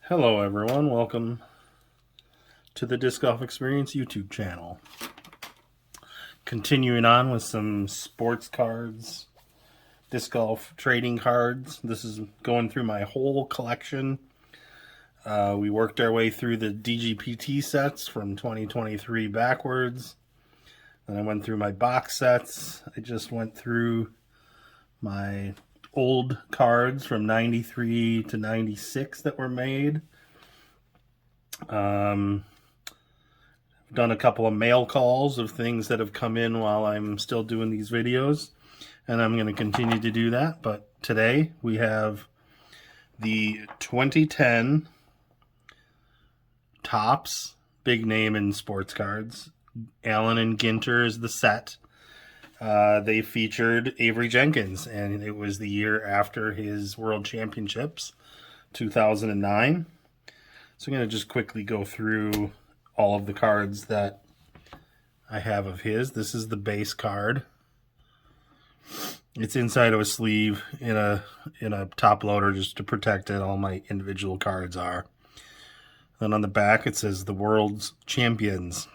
Hello everyone, welcome to the Disc Golf Experience YouTube channel. Continuing on with some sports cards, disc golf trading cards. This is going through my whole collection. We worked our way through the DGPT sets from 2023 backwards. Then I went through my box sets. I just went through my old cards from 93 to 96 that were made. I've done a couple of mail calls of things that have come in while I'm still doing these videos, and I'm going to continue to do that. But today we have the 2010 Topps, big name in sports cards. Allen and Ginter is the set. They featured Avery Jenkins, and it was the year after his World Championships, 2009. So I'm going to just quickly go through all of the cards that I have of his. This is the base card. It's inside of a sleeve in a top loader just to protect it. All my individual cards are. Then on the back it says the World's Champions.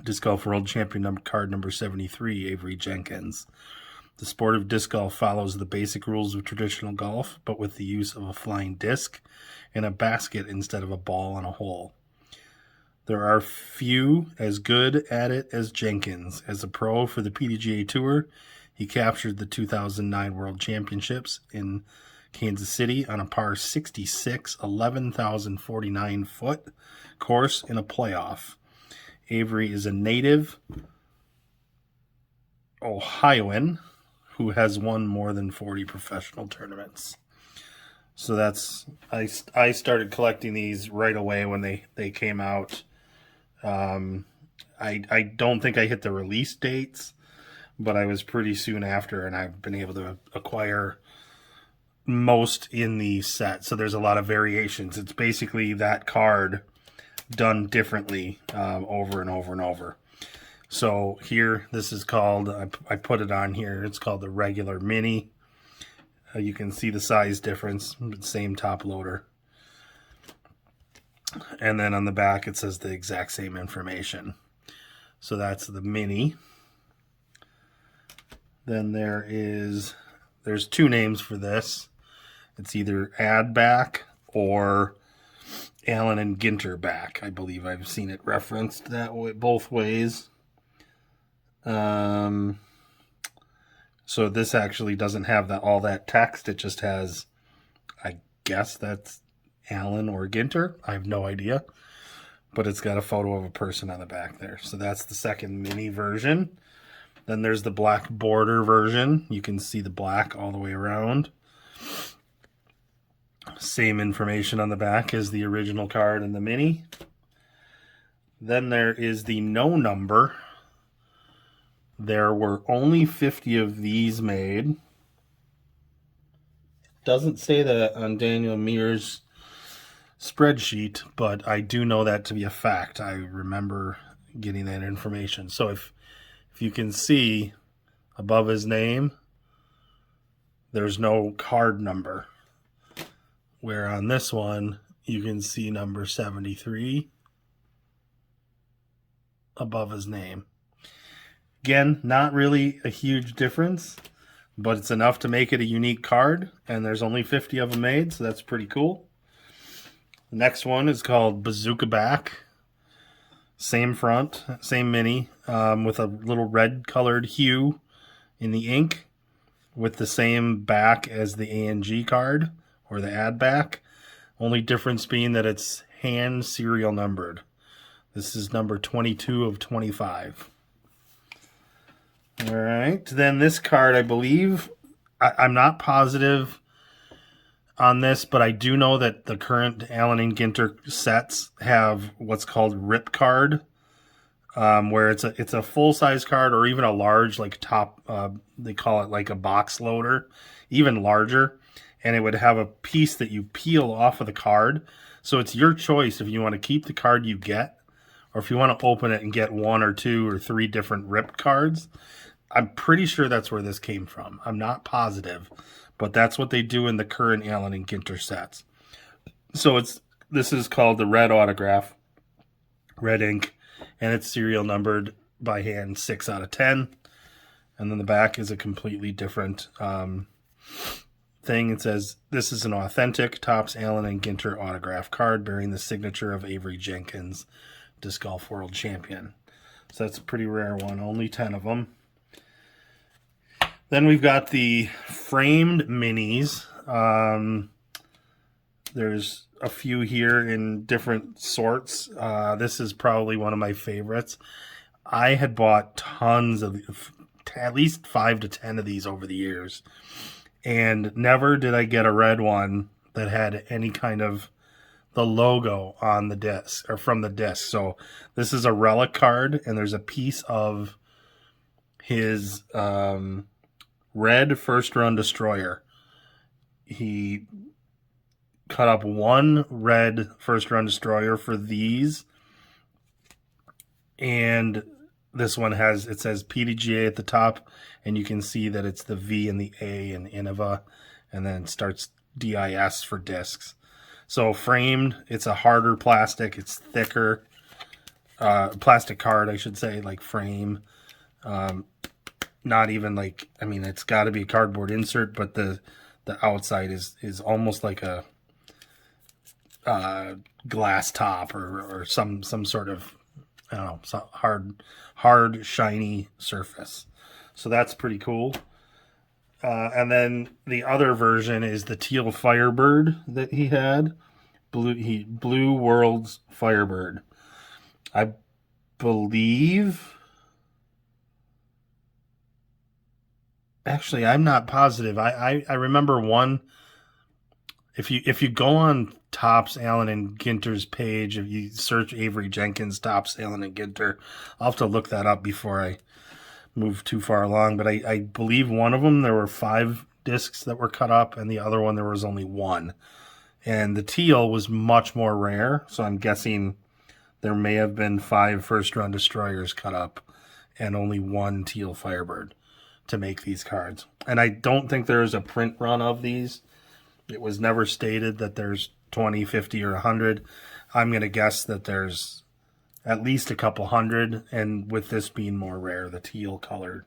Disc Golf World Champion card number 73, Avery Jenkins. The sport of disc golf follows the basic rules of traditional golf, but with the use of a flying disc and a basket instead of a ball and a hole. There are few as good at it as Jenkins. As a pro for the PDGA Tour, he captured the 2009 World Championships in Kansas City on a par 66, 11,049 foot course in a playoff. Avery is a native Ohioan who has won more than 40 professional tournaments. So that's, I started collecting these right away when they came out. I don't think I hit the release dates, but I was pretty soon after, and I've been able to acquire most in the set. So there's a lot of variations. It's basically that card done differently over and over and over. So here, this is called, I put it on here, it's called the regular mini. You can see the size difference, same top loader. And then on the back it says the exact same information. So that's the mini. Then there's two names for this. It's either Add Back or Allen and Ginter back. I believe I've seen it referenced that way, both ways. So this actually doesn't have all that text. It just has, I guess that's Allen or Ginter. I have no idea. But it's got a photo of a person on the back there. So that's the second mini version. Then there's the black border version. You can see the black all the way around. Same information on the back as the original card in the mini. Then there is the no number. There were only 50 of these made. Doesn't say that on Daniel Mears' spreadsheet, but I do know that to be a fact. I remember getting that information. So if you can see above his name, there's no card number. Where on this one, you can see number 73 above his name. Again, not really a huge difference, but it's enough to make it a unique card, and there's only 50 of them made, so that's pretty cool. The next one is called Bazooka Back. Same front, same mini, with a little red colored hue in the ink, with the same back as the ANG card, or the Add Back. Only difference being that it's hand serial numbered. This is number 22 of 25. All right, then this card, I believe, I'm not positive on this, but I do know that the current Allen and Ginter sets have what's called Rip Card, where it's a full-size card or even a large, like top, they call it like a box loader, even larger, and it would have a piece that you peel off of the card. So it's your choice if you want to keep the card you get, or if you want to open it and get one or two or three different ripped cards. I'm pretty sure that's where this came from. I'm not positive, but that's what they do in the current Allen and Ginter sets. So it's This is called the red autograph, red ink, and it's serial numbered by hand 6 out of 10. And then the back is a completely different thing. It says, this is an authentic Topps, Allen, and Ginter autograph card bearing the signature of Avery Jenkins, Disc Golf World Champion. So that's a pretty rare one, only 10 of them. Then we've got the framed minis. There's a few here in different sorts. This is probably one of my favorites. I had bought tons of, at least 5 to 10 of these over the years. And never did I get a red one that had any kind of the logo on the disc or from the disc. So this is a relic card, and there's a piece of his red first run destroyer. He cut up one red first run destroyer for these, and this one has, it says PDGA at the top, and you can see that it's the V and the A in Innova, and then it starts DIS for discs. So framed, it's a harder plastic, it's thicker, plastic card, I should say, like frame. Not even like, I mean, it's got to be a cardboard insert, but the outside is almost like a glass top or some sort of, I don't know, some hard shiny surface. So that's pretty cool. And then the other version is the teal Firebird that he had. Blue World's Firebird. I believe, actually, I'm not positive. I remember one. If you go on Topps, Allen, and Ginter's page, if you search Avery Jenkins, Topps, Allen, and Ginter, I'll have to look that up before I move too far along. But I believe one of them, there were 5 discs that were cut up, and the other one, there was only 1. And the teal was much more rare, so I'm guessing there may have been 5 first-run destroyers cut up and only 1 teal Firebird to make these cards. And I don't think there's a print run of these. It was never stated that there's 20, 50, or 100. I'm going to guess that there's at least a couple hundred, and with this being more rare, the teal colored.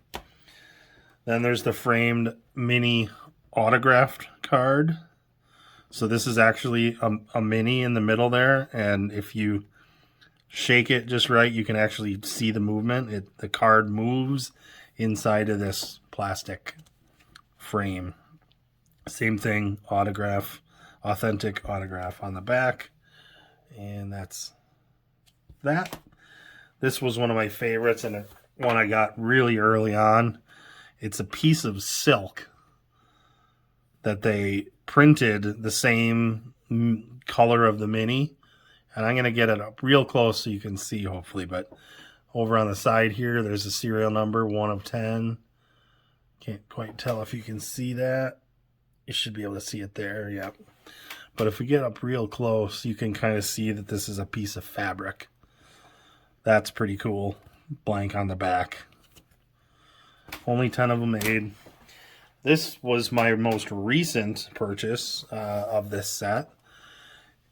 Then there's the framed mini autographed card. So this is actually a mini in the middle there, and if you shake it just right, you can actually see the movement. The card moves inside of this plastic frame. Same thing, autograph, authentic autograph on the back, and that's that. This was one of my favorites, and one I got really early on. It's a piece of silk that they printed the same color of the mini, and I'm going to get it up real close so you can see, hopefully, but over on the side here, there's a serial number, 1 of 10. Can't quite tell if you can see that. You should be able to see it there, yep. But if we get up real close, you can kind of see that this is a piece of fabric. That's pretty cool. Blank on the back. Only 10 of them made. This was my most recent purchase of this set.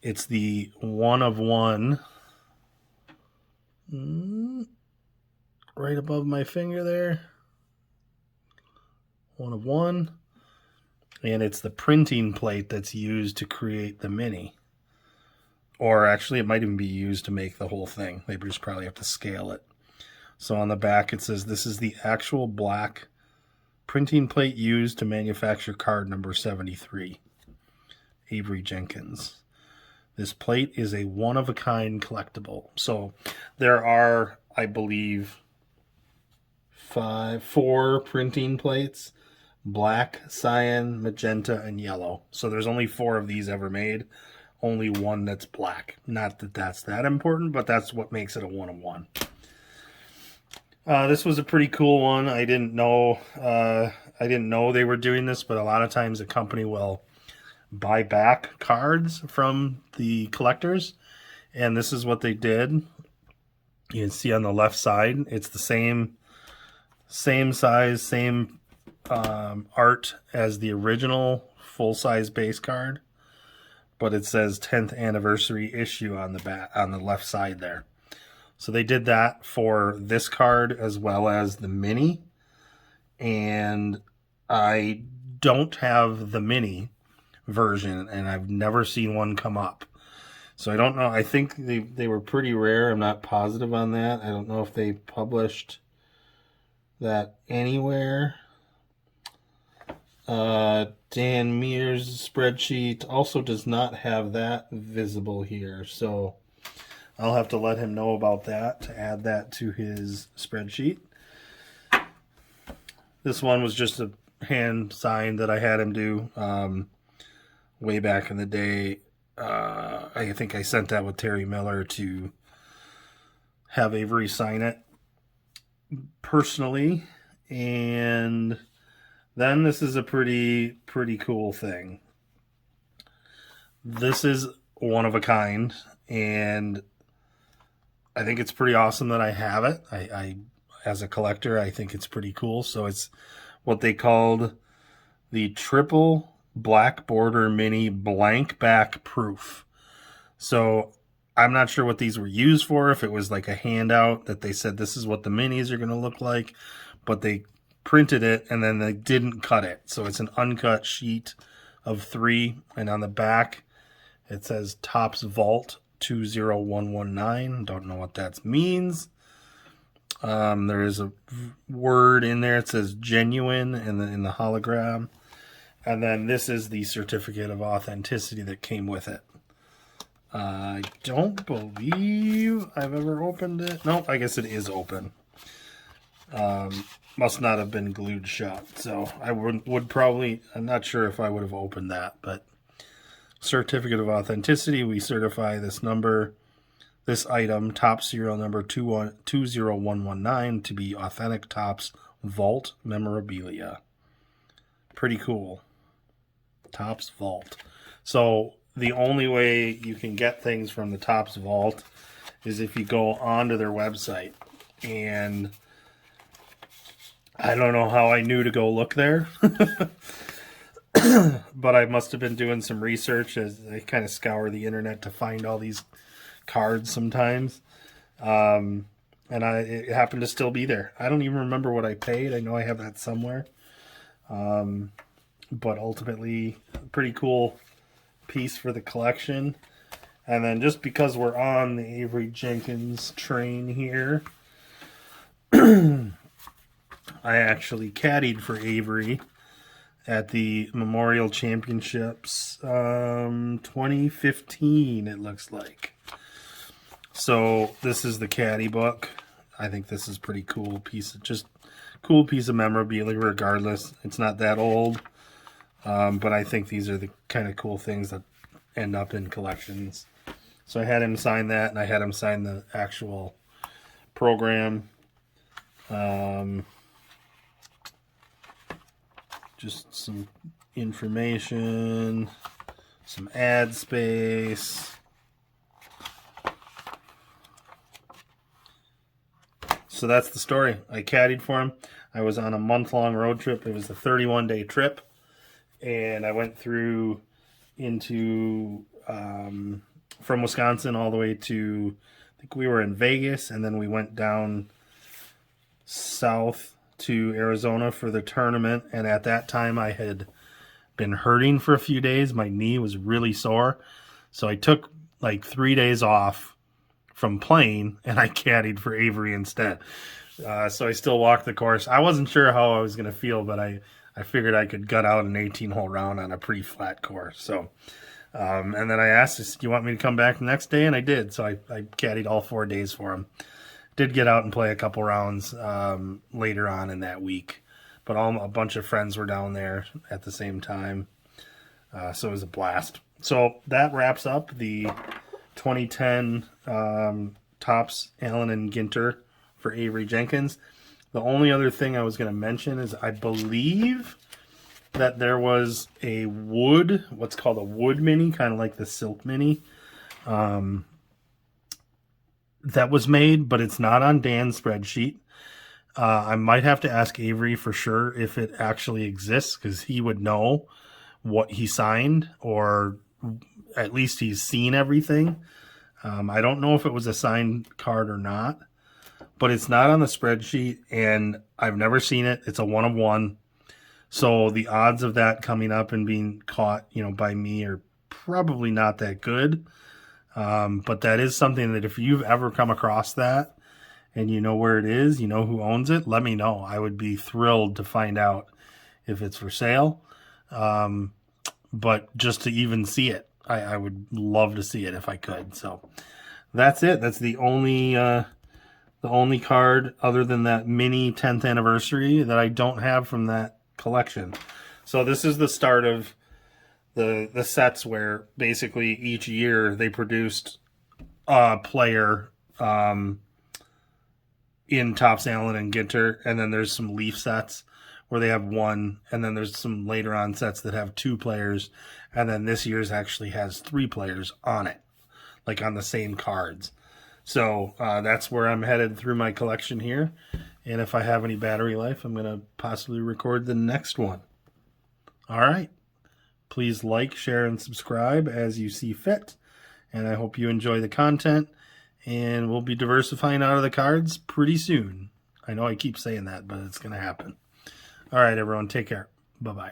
It's the 1 of 1. Right above my finger there. 1 of 1. And it's the printing plate that's used to create the mini. Or actually, it might even be used to make the whole thing. They just probably have to scale it. So on the back, it says, this is the actual black printing plate used to manufacture card number 73. Avery Jenkins. This plate is a one-of-a-kind collectible. So there are, I believe, 4 printing plates. Black, cyan, magenta, and yellow. So there's only 4 of these ever made. Only 1 that's black. Not that that's that important, but that's what makes it a 1 of 1. This was a pretty cool one. I didn't know they were doing this, but a lot of times a company will buy back cards from the collectors, and this is what they did. You can see on the left side, it's the same size, same art as the original full-size base card, but it says 10th anniversary issue on the back, on the left side there. So they did that for this card as well as the mini. And I don't have the mini version, and I've never seen one come up. So I don't know. I think they were pretty rare. I'm not positive on that. I don't know if they published that anywhere. Dan Mears' spreadsheet also does not have that visible here. So I'll have to let him know about that to add that to his spreadsheet. This one was just a hand sign that I had him do way back in the day. I think I sent that with Terry Miller to have Avery sign it personally. And then this is a pretty cool thing. This is one of a kind, and I think it's pretty awesome that I have it. I as a collector, I think it's pretty cool. So it's what they called the triple black border mini blank back proof. So I'm not sure what these were used for, if it was like a handout that they said this is what the minis are going to look like, but they printed it and then they didn't cut it. So it's an uncut sheet of 3, and on the back it says Topps Vault 20119. Don't know what that means. There is a word in there. It says genuine in the hologram. And then this is the certificate of authenticity that came with it. I don't believe I've ever opened it. Nope, I guess it is open. Must not have been glued shut. So I would probably, I'm not sure if I would have opened that, but certificate of authenticity, we certify this number, this item, Topps serial number 20119, to be authentic Topps Vault memorabilia. Pretty cool. Topps Vault. So the only way you can get things from the Topps Vault is if you go onto their website. And I don't know how I knew to go look there. But I must have been doing some research as I kind of scour the internet to find all these cards sometimes. And it happened to still be there. I don't even remember what I paid. I know I have that somewhere. But ultimately, a pretty cool piece for the collection. And then just because we're on the Avery Jenkins train here, I actually caddied for Avery at the Memorial Championships 2015, it looks like. So this is the caddy book. I think this is pretty cool piece of memorabilia regardless. It's not that old. But I think these are the kind of cool things that end up in collections. So I had him sign that, and I had him sign the actual program. Just some information, some ad space. So that's the story. I caddied for him. I was on a month-long road trip. It was a 31-day trip. And I went through into from Wisconsin all the way to, I think we were in Vegas, and then we went down south to Arizona for the tournament. And at that time I had been hurting for a few days. My knee was really sore. So I took like 3 days off from playing, and I caddied for Avery instead. So I still walked the course. I wasn't sure how I was going to feel, but I figured I could gut out an 18-hole round on a pretty flat course. So, and then I asked, do you want me to come back the next day? And I did. So I caddied all 4 days for him. Did get out and play a couple rounds later on in that week. But a bunch of friends were down there at the same time. So it was a blast. So that wraps up the 2010 Topps Allen and Ginter for Avery Jenkins. The only other thing I was going to mention is I believe that there was a wood, what's called a wood mini, kind of like the silk mini, that was made, but it's not on Dan's spreadsheet. I might have to ask Avery for sure if it actually exists, because he would know what he signed, or at least he's seen everything. I don't know if it was a signed card or not, but it's not on the spreadsheet, and I've never seen it. It's a 1 of 1. So the odds of that coming up and being caught, by me are probably not that good. But that is something that if you've ever come across that and you know where it is, you know who owns it, let me know. I would be thrilled to find out if it's for sale. But just to even see it, I would love to see it if I could. So that's it. That's the only card other than that mini 10th anniversary that I don't have from that collection. So this is the start of the sets where basically each year they produced a player in Topps, Allen, and Ginter, and then there's some Leaf sets where they have one, and then there's some later on sets that have 2 players, and then this year's actually has 3 players on it, like on the same cards. So that's where I'm headed through my collection here, and if I have any battery life, I'm going to possibly record the next one. All right. Please like, share, and subscribe as you see fit, and I hope you enjoy the content, and we'll be diversifying out of the cards pretty soon. I know I keep saying that, but it's going to happen. All right, everyone, take care. Bye-bye.